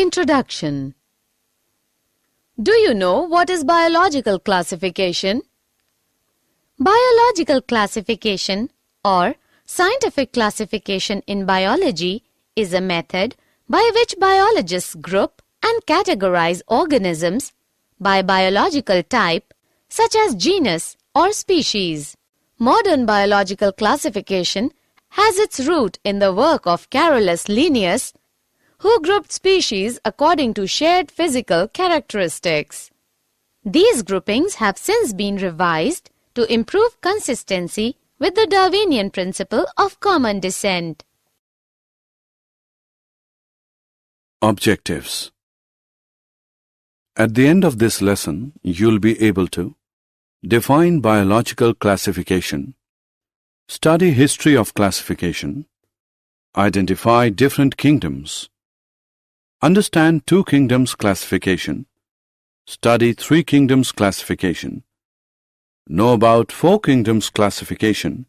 Introduction. Do you know what is biological classification? Biological classification or scientific classification in biology is a method by which biologists group and categorize organisms by biological type such as genus or species. Modern biological classification has its root in the work of Carolus Linnaeus, who grouped species according to shared physical characteristics. These groupings have since been revised to improve consistency with the Darwinian principle of common descent. Objectives. At the end of this lesson, you'll be able to define biological classification, study history of classification, identify different kingdoms, understand two kingdoms classification, study three kingdoms classification, know about four kingdoms classification,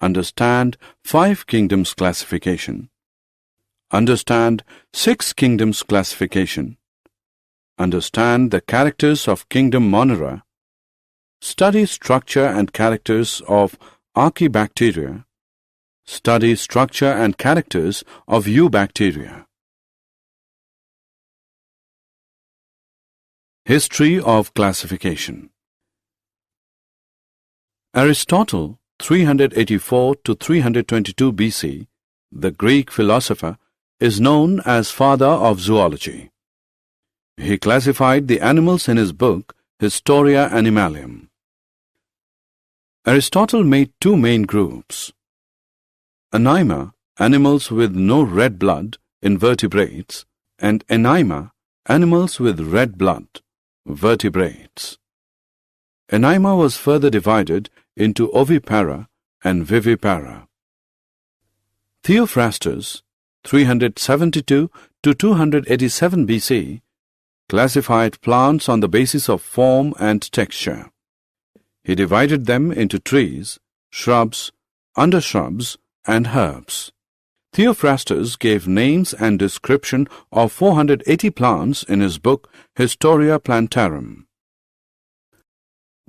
understand five kingdoms classification, understand six kingdoms classification, understand the characters of kingdom Monera, study structure and characters of Archaebacteria, study structure and characters of Eubacteria. History of classification. Aristotle, 384 to 322 BC, the Greek philosopher, is known as father of zoology. He classified the animals in his book Historia Animalium. Aristotle made two main groups: Anima, animals with no red blood, invertebrates, and Anima, animals with red blood, vertebrates. Anima was further divided into ovipara and vivipara. Theophrastus, 372 to 287 BC, classified plants on the basis of form and texture. He divided them into trees, shrubs, undershrubs, and herbs. Theophrastus gave names and description of 480 plants in his book Historia Plantarum.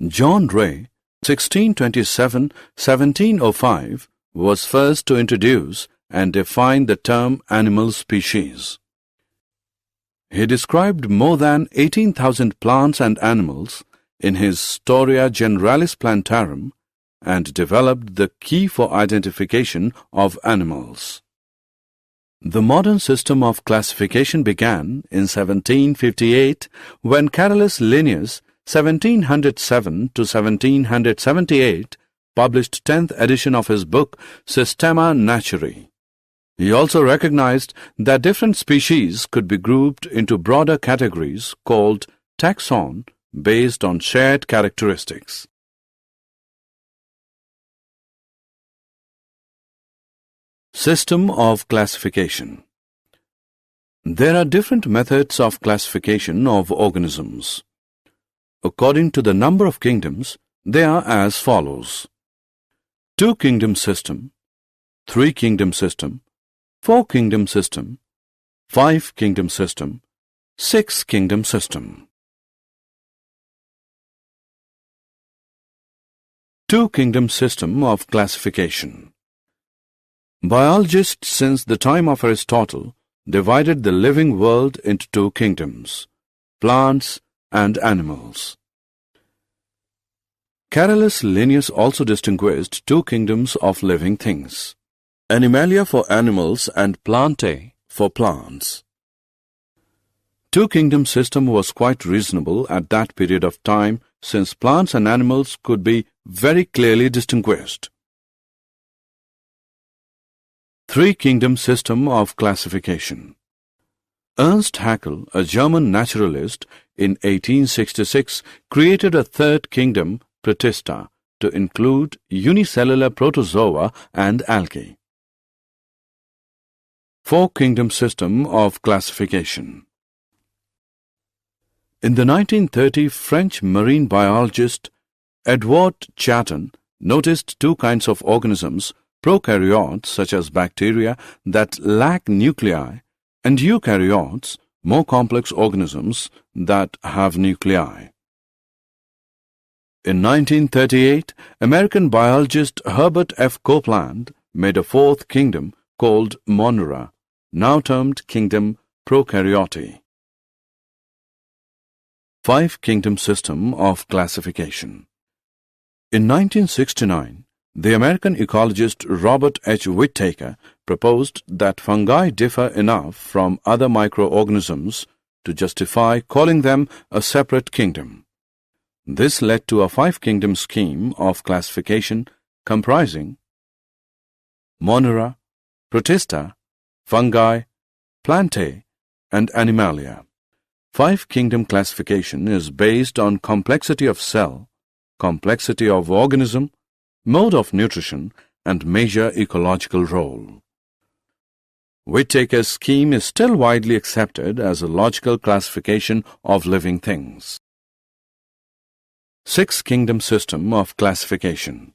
John Ray, 1627-1705, was first to introduce and define the term animal species. He described more than 18,000 plants and animals in his Storia Generalis Plantarum and developed the key for identification of animals. The modern system of classification began in 1758 when Carolus Linnaeus, 1707 to 1778, published 10th edition of his book Systema Naturae. He also recognized that different species could be grouped into broader categories called taxon based on shared characteristics. System of classification. There are different methods of classification of organisms. According to the number of kingdoms, they are as follows: two-kingdom system, three-kingdom system, four-kingdom system, five-kingdom system, six-kingdom system. Two-kingdom system of classification. Biologists since the time of Aristotle divided the living world into two kingdoms, plants and animals. Carolus Linnaeus also distinguished two kingdoms of living things, Animalia for animals and Plantae for plants. Two-kingdom system was quite reasonable at that period of time since plants and animals could be very clearly distinguished. Three-kingdom system of classification. Ernst Haeckel, a German naturalist, in 1866 created a third kingdom, Protista, to include unicellular protozoa and algae. Four-kingdom system of classification. In the 1930 French marine biologist Edouard Chaton noticed two kinds of organisms, prokaryotes such as bacteria that lack nuclei, and eukaryotes, more complex organisms that have nuclei. In 1938, American biologist Herbert F. Copeland made a fourth kingdom called Monera, now termed Kingdom Prokaryote. Five-kingdom system of classification. In 1969, the American ecologist Robert H. Whittaker proposed that fungi differ enough from other microorganisms to justify calling them a separate kingdom. This led to a five-kingdom scheme of classification comprising Monera, Protista, Fungi, Plantae, and Animalia. Five-kingdom classification is based on complexity of cell, complexity of organism, mode of nutrition, and major ecological role. Whittaker's scheme is still widely accepted as a logical classification of living things. Six-kingdom system of classification.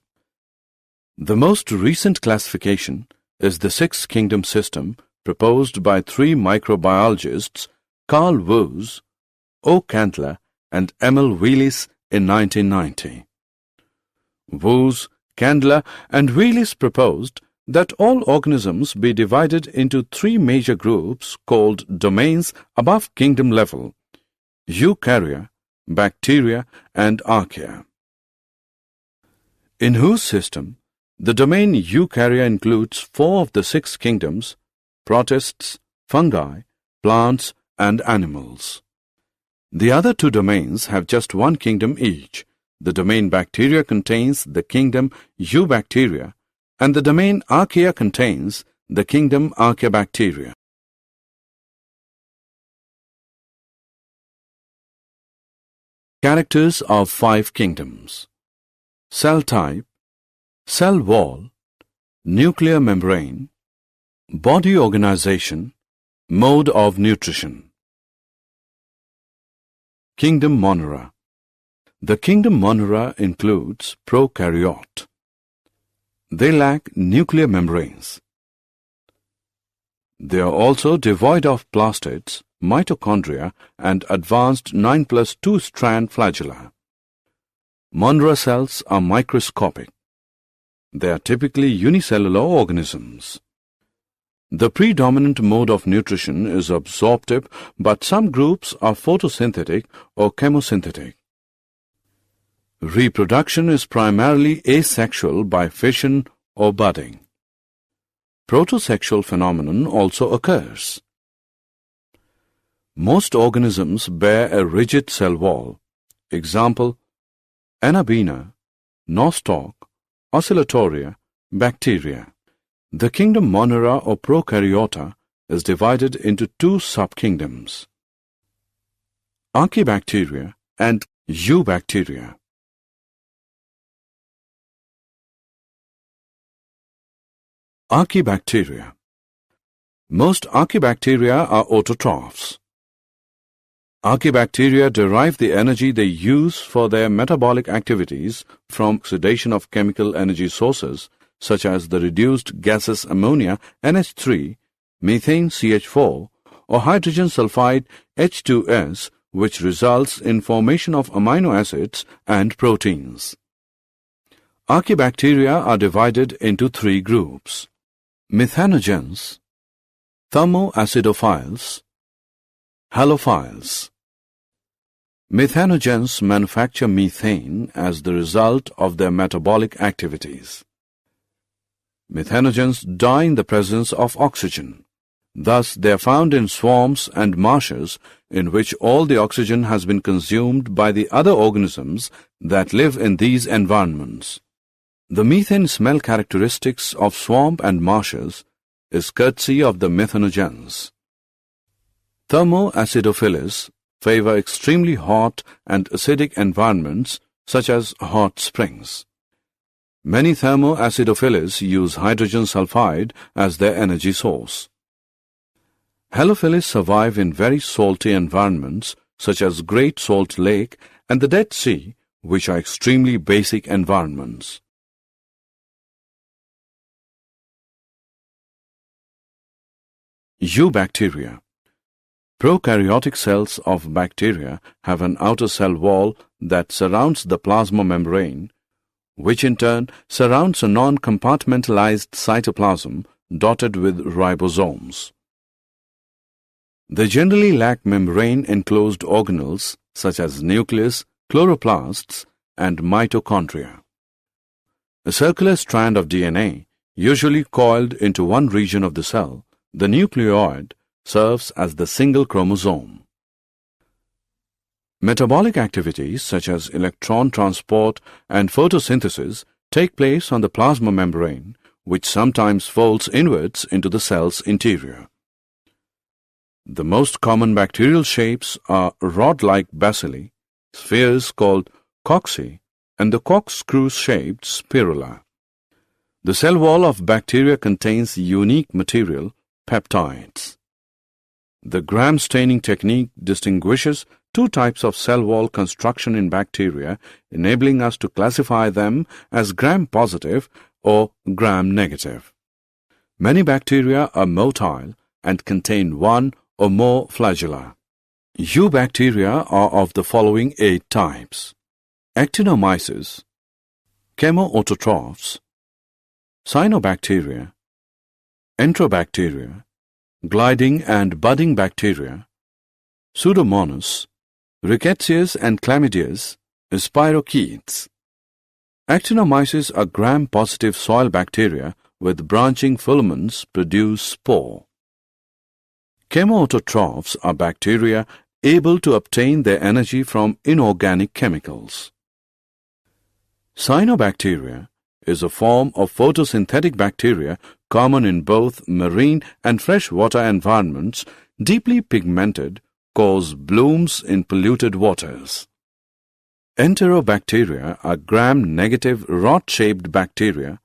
The most recent classification is the six-kingdom system proposed by three microbiologists, Carl Woese, O. Candler, and Emil Wheelis in 1990. Woese, Candler, and Wheelis proposed that all organisms be divided into three major groups called domains above kingdom level: eukarya, bacteria, and archaea. In whose system, the domain eukarya includes four of the six kingdoms: protists, fungi, plants, and animals. The other two domains have just one kingdom each. The domain bacteria contains the kingdom eubacteria, and the domain archaea contains the kingdom archaebacteria. Characters of five kingdoms: cell type, cell wall, nuclear membrane, body organization, mode of nutrition. Kingdom Monera. The kingdom Monera includes prokaryote. They lack nuclear membranes. They are also devoid of plastids, mitochondria, and advanced 9+2 strand flagella. Monera cells are microscopic. They are typically unicellular organisms. The predominant mode of nutrition is absorptive, but some groups are photosynthetic or chemosynthetic. Reproduction is primarily asexual by fission or budding. Protosexual phenomenon also occurs. Most organisms bear a rigid cell wall. Example: Anabaena, nostoc, oscillatoria, bacteria. The kingdom Monera or Prokaryota is divided into two subkingdoms: Archaebacteria and Eubacteria. Archaebacteria. Most archaebacteria are autotrophs. Archaebacteria derive the energy they use for their metabolic activities from oxidation of chemical energy sources such as the reduced gaseous ammonia NH3, methane CH4, or hydrogen sulfide H2S, which results in formation of amino acids and proteins. Archaebacteria are divided into three groups: methanogens, thermoacidophiles, halophiles. Methanogens manufacture methane as the result of their metabolic activities. Methanogens die in the presence of oxygen. Thus, they are found in swamps and marshes in which all the oxygen has been consumed by the other organisms that live in these environments. The methane smell characteristics of swamp and marshes is courtesy of the methanogens. Thermoacidophils favor extremely hot and acidic environments such as hot springs. Many thermoacidophils use hydrogen sulfide as their energy source. Halophils survive in very salty environments such as Great Salt Lake and the Dead Sea, which are extremely basic environments. Eubacteria. Prokaryotic cells of bacteria have an outer cell wall that surrounds the plasma membrane, which in turn surrounds a non-compartmentalized cytoplasm dotted with ribosomes. They generally lack membrane-enclosed organelles such as nucleus, chloroplasts, and mitochondria. A circular strand of DNA, usually coiled into one region of the cell, the nucleoid, serves as the single chromosome. Metabolic activities such as electron transport and photosynthesis take place on the plasma membrane, which sometimes folds inwards into the cell's interior. The most common bacterial shapes are rod-like bacilli, spheres called cocci, and the corkscrew-shaped spirula. The cell wall of bacteria contains unique material, peptides. The Gram staining technique distinguishes two types of cell wall construction in bacteria, enabling us to classify them as Gram-positive or Gram-negative. Many bacteria are motile and contain one or more flagella. Eubacteria are of the following 8 types: actinomyces, chemoautotrophs, cyanobacteria, enterobacteria, gliding and budding bacteria, Pseudomonas, Rickettsias and Chlamydias, spirochetes. Actinomyces are Gram-positive soil bacteria with branching filaments produce spore. Chemoautotrophs are bacteria able to obtain their energy from inorganic chemicals. Cyanobacteria is a form of photosynthetic bacteria common in both marine and freshwater environments, deeply pigmented, cause blooms in polluted waters. Enterobacteria are Gram-negative rod-shaped bacteria,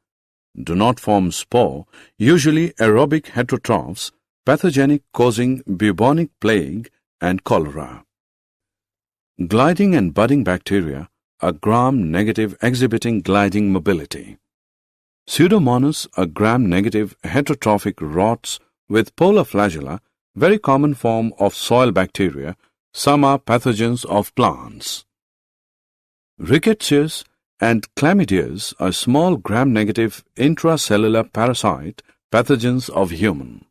do not form spore, usually aerobic heterotrophs, pathogenic, causing bubonic plague and cholera. Gliding and budding bacteria are Gram-negative, exhibiting gliding mobility. Pseudomonas are Gram-negative heterotrophic rods with polar flagella, very common form of soil bacteria. Some are pathogens of plants. Rickettsias and Chlamydias are small Gram-negative intracellular parasite pathogens of human.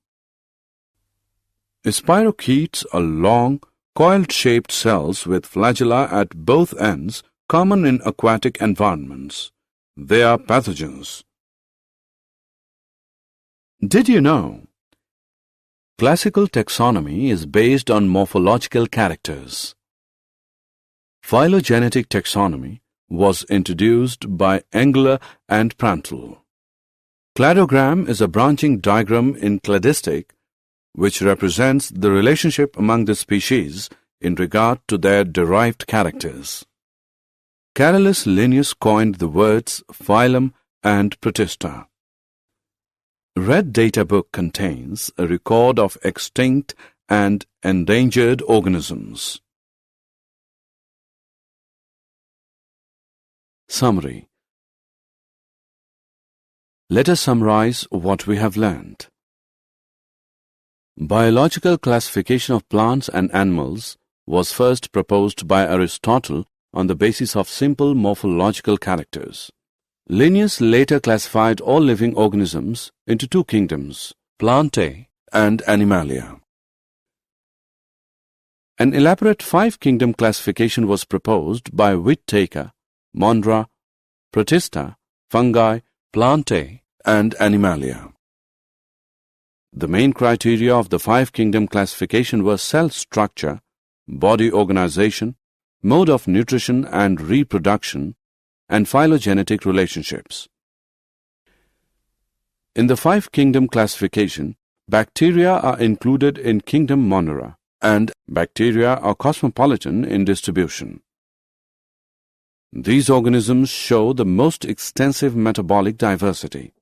Spirochetes are long, coiled-shaped cells with flagella at both ends, common in aquatic environments. They are pathogens. Did you know? Classical taxonomy is based on morphological characters. Phylogenetic taxonomy was introduced by Engler and Prantl. Cladogram is a branching diagram in cladistic which represents the relationship among the species in regard to their derived characters. Carolus Linnaeus coined the words phylum and protista. Red Data Book contains a record of extinct and endangered organisms. Summary. Let us summarize what we have learned. Biological classification of plants and animals was first proposed by Aristotle on the basis of simple morphological characters. Linnaeus later classified all living organisms into 2 kingdoms, Plantae and Animalia. An elaborate 5-kingdom classification was proposed by Whittaker, Mondra, Protista, Fungi, Plantae, and Animalia. The main criteria of the 5-kingdom classification were cell structure, body organization, mode of nutrition and reproduction, and phylogenetic relationships. In the 5-kingdom classification, bacteria are included in kingdom Monera, and bacteria are cosmopolitan in distribution. These organisms show the most extensive metabolic diversity.